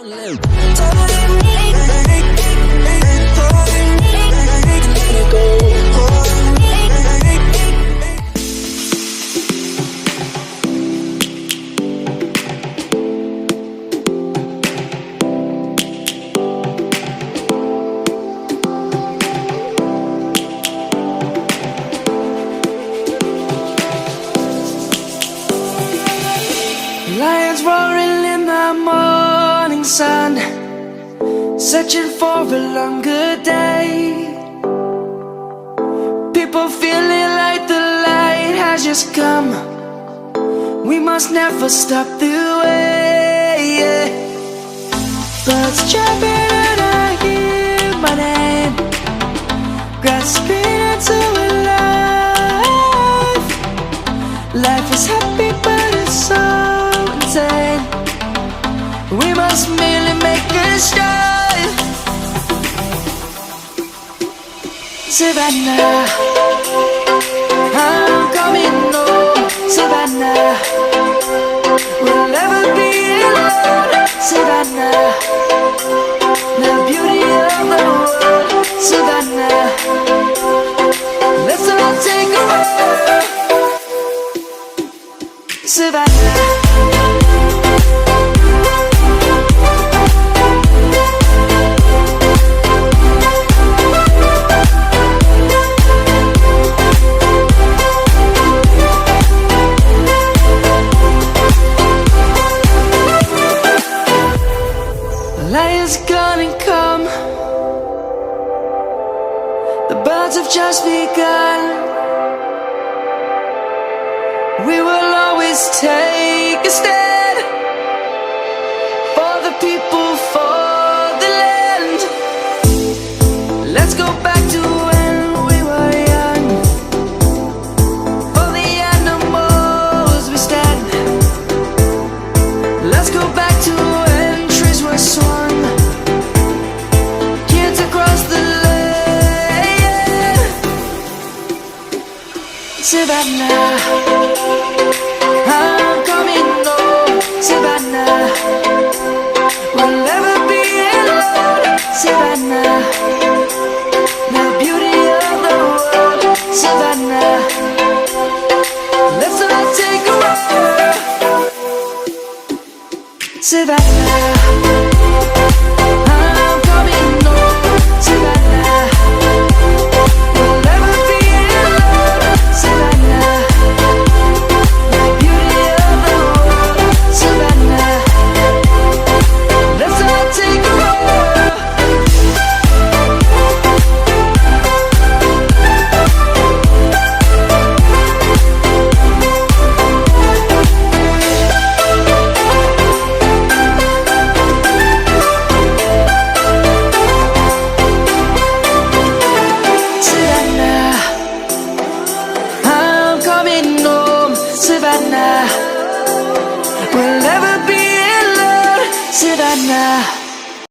Lions roaring in the morning sun, searching for a longer day. People feeling like the light has just come. We must never stop the way. Birds chirping and I hear my name, grasping into a life. Life is happy but it's so insane. We must merely make a start. Savannah, I'm coming home. Savannah, we'll never be alone. Savannah, the beauty of the world. Savannah, let's all take a walk. Savannah. Lion's gonna come. The birds have just begun. We will always take a stand for the people, for the land. Let's go back to when we were young. For the animals we stand. Let's go back to when trees were swung. Kids across the land. Savannah, I'm coming home. Savannah, we'll never be alone. Savannah, the beauty of the world. Savannah, let's all take a walk. Savannah, I'm coming home. Savannah, we'll never be alone. Savannah, the beauty of the world. Savannah, let's all take a walk. Savannah, I'm coming home. Savannah, we'll never be alone. Savannah.